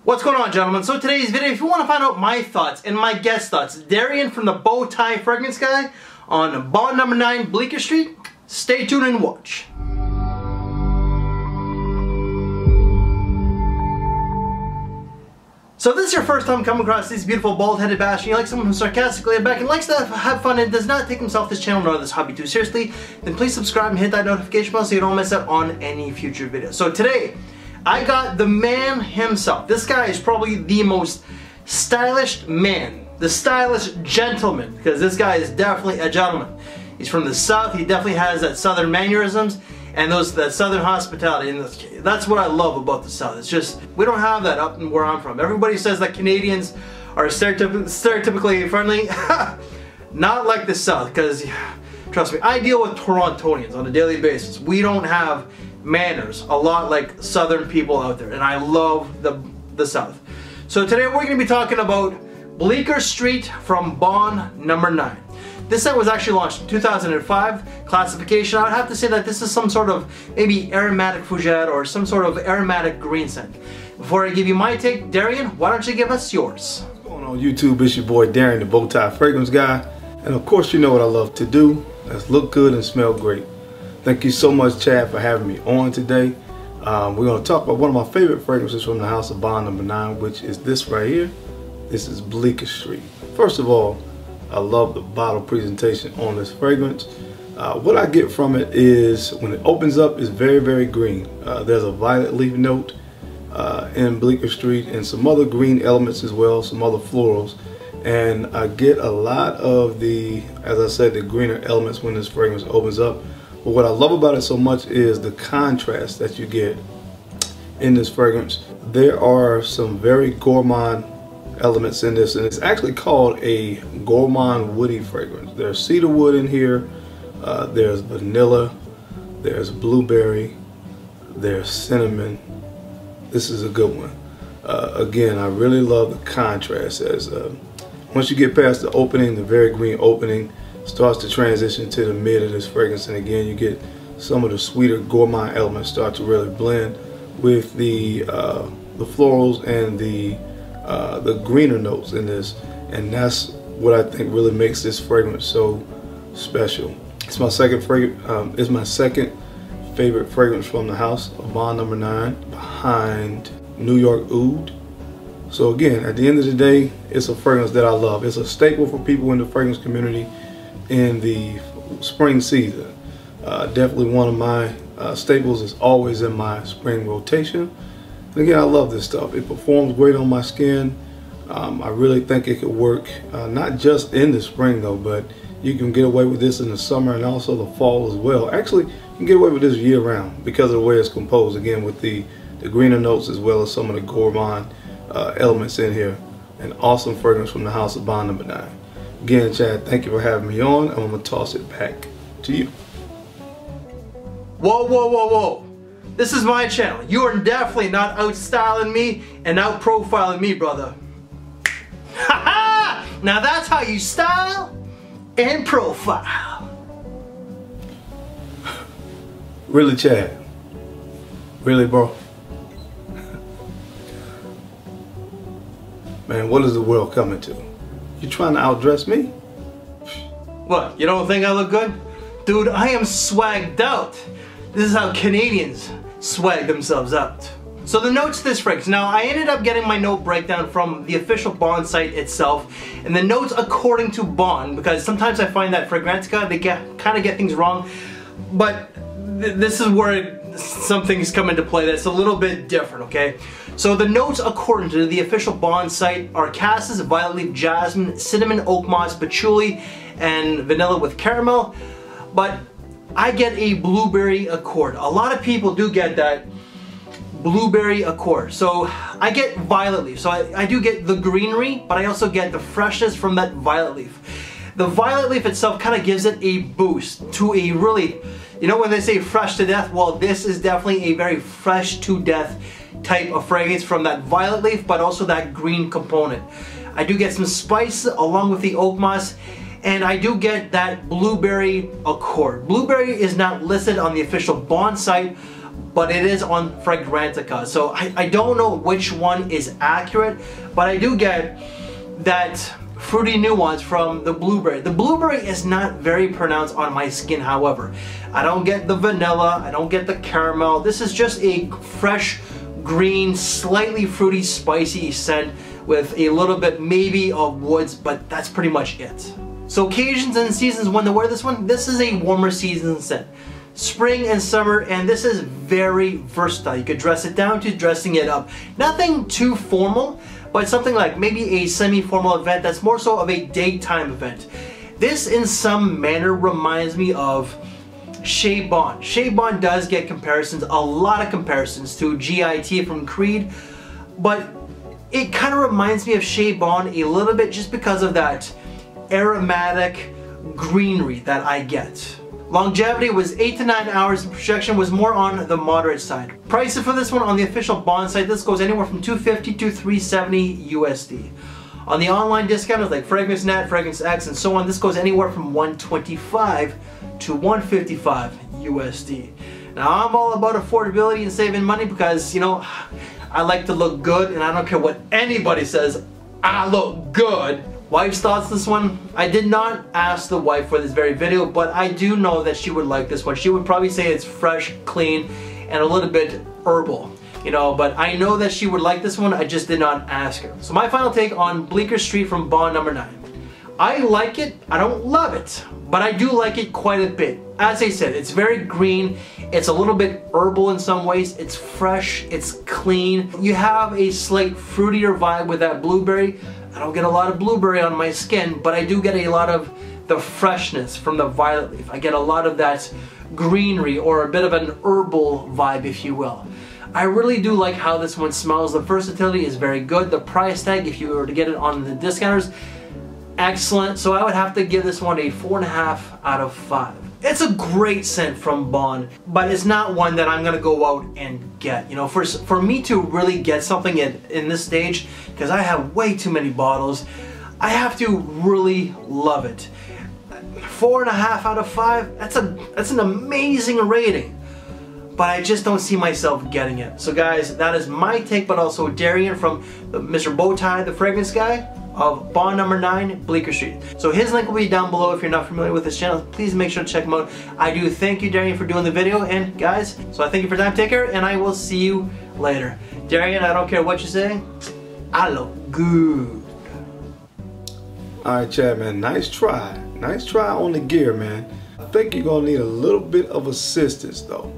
What's going on, gentlemen? So today's video, if you want to find out my thoughts and my guest thoughts, Darian from the BowTie FragranceGuy on bond number 9 Bleecker Street, stay tuned and watch. So if this is your first time coming across this beautiful bald-headed bastard, you like someone who's sarcastically laid back and likes to have fun and does not take himself, this channel, nor this hobby too seriously, then please subscribe and hit that notification bell so you don't miss out on any future videos. So today, I got the man himself. This guy is probably the most stylish man, the stylish gentleman, because this guy is definitely a gentleman. He's from the South, he definitely has that Southern mannerisms and that Southern hospitality, and that's what I love about the South. It's just, we don't have that up where I'm from. Everybody says that Canadians are stereotypically friendly. Not like the South, because trust me, I deal with Torontonians on a daily basis. We don't have manners a lot like Southern people out there, and I love the South. So today we're going to be talking about Bleecker Street from bond number 9. This scent was actually launched in 2005. Classification, I would have to say that this is some sort of maybe aromatic fougere or some sort of aromatic green scent. Before I give you my take, Darian, why don't you give us yours? What's going on YouTube? It's your boy Darian, the BowTie FragranceGuy. And of course you know what I love to do. That's look good and smell great. Thank you so much, Chad, for having me on today. We're going to talk about one of my favorite fragrances from the house of bond number 9, which is this right here. This is Bleecker Street. First of all, I love the bottle presentation on this fragrance. What I get from it is when it opens up, it's very, very green. There's a violet leaf note in Bleecker Street and some other green elements as well, some other florals. And I get a lot of the, as I said, the greener elements when this fragrance opens up. But what I love about it so much is the contrast that you get in this fragrance. There are some very gourmand elements in this, and it's actually called a gourmand woody fragrance. There's cedar wood in here, there's vanilla, there's blueberry, there's cinnamon. This is a good one. Again, I really love the contrast as once you get past the opening, the very green opening starts to transition to the mid of this fragrance, and again you get some of the sweeter gourmand elements start to really blend with the florals and the greener notes in this, and that's what I think really makes this fragrance so special. It's my second fragrance. It's my second favorite fragrance from the house of bond number 9, behind New York Oud. So again, at the end of the day, it's a fragrance that I love. It's a staple for people in the fragrance community in the spring season. Definitely one of my staples is always in my spring rotation. And again, I love this stuff. It performs great on my skin. I really think it could work not just in the spring though, but you can get away with this in the summer and also the fall as well. Actually, you can get away with this year round because of the way it's composed, again with the greener notes as well as some of the gourmand elements in here. An awesome fragrance from the house of bond number 9. Again, Chad, thank you for having me on. I'm going to toss it back to you. Whoa, whoa, whoa, whoa. This is my channel. You are definitely not out-styling me and out-profiling me, brother. Ha-ha! Now that's how you style and profile. Really, Chad? Really, bro? Man, what is the world coming to? You trying to outdress me? What, you don't think I look good? Dude, I am swagged out. This is how Canadians swag themselves out. So the notes to this fragrance. Now I ended up getting my note breakdown from the official bond site itself, and the notes according to bond, because sometimes I find that FragranceGuy, they kind of get things wrong, but this is where some things come into play that's a little bit different, okay? So the notes according to the official bond site are cassis, violet leaf, jasmine, cinnamon, oak moss, patchouli, and vanilla with caramel, but I get a blueberry accord. A lot of people do get that blueberry accord. So I get violet leaf. So I do get the greenery, but I also get the freshness from that violet leaf. The violet leaf itself kind of gives it a boost to a really, you know when they say fresh to death, well this is definitely a very fresh to death type of fragrance from that violet leaf, but also that green component. I do get some spice along with the oak moss, and I do get that blueberry accord. Blueberry is not listed on the official bond site, but it is on Fragrantica. So I don't know which one is accurate, but I do get that fruity nuance from the blueberry. The blueberry is not very pronounced on my skin, however. I don't get the vanilla, I don't get the caramel. This is just a fresh, green, slightly fruity, spicy scent with a little bit maybe of woods, but that's pretty much it. So occasions and seasons when to wear this one, this is a warmer season scent. Spring and summer, and this is very versatile. You could dress it down to dressing it up. Nothing too formal, but something like maybe a semi-formal event that's more so of a daytime event. This in some manner reminds me of Shea Bond. Shea Bond does get comparisons, a lot of comparisons to GIT from Creed, but it kind of reminds me of Shea Bond a little bit just because of that aromatic greenery that I get. Longevity was 8 to 9 hours, and projection was more on the moderate side. Pricing for this one on the official Bond site, this goes anywhere from $250 to $370 USD. On the online discounters like FragranceNet, Fragrance X, and so on, this goes anywhere from $125 to $155 USD. Now I'm all about affordability and saving money because, you know, I like to look good, and I don't care what anybody says, I look good. Wife's thoughts this one? I did not ask the wife for this very video, but I do know that she would like this one. She would probably say it's fresh, clean, and a little bit herbal. You know, but I know that she would like this one, I just did not ask her. So my final take on Bleecker Street from Bond number 9. I like it, I don't love it, but I do like it quite a bit. As I said, it's very green, it's a little bit herbal in some ways, it's fresh, it's clean. You have a slight fruitier vibe with that blueberry. I don't get a lot of blueberry on my skin, but I do get a lot of the freshness from the violet leaf. I get a lot of that greenery or a bit of an herbal vibe, if you will. I really do like how this one smells. The versatility is very good. The price tag, if you were to get it on the discounters, excellent. So I would have to give this one a 4.5 out of 5. It's a great scent from Bond, but it's not one that I'm gonna go out and get. You know, for me to really get something in this stage, because I have way too many bottles, I have to really love it. 4.5 out of 5, that's an amazing rating. But I just don't see myself getting it. So guys, that is my take, but also Darian from Mr. BowTie, the Fragrance Guy, of Bond number 9, Bleecker Street. So his link will be down below if you're not familiar with his channel. Please make sure to check him out. I do thank you, Darian, for doing the video, and guys, so I thank you for your time. Take care, and I will see you later. Darian, I don't care what you say, I look good. Alright, Chad, man, nice try. Nice try on the gear, man. I think you're gonna need a little bit of assistance though.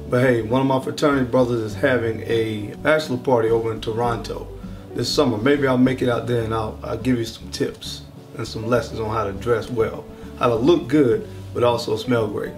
But hey, one of my fraternity brothers is having a bachelor party over in Toronto this summer. Maybe I'll make it out there and I'll give you some tips and some lessons on how to dress well, how to look good, but also smell great.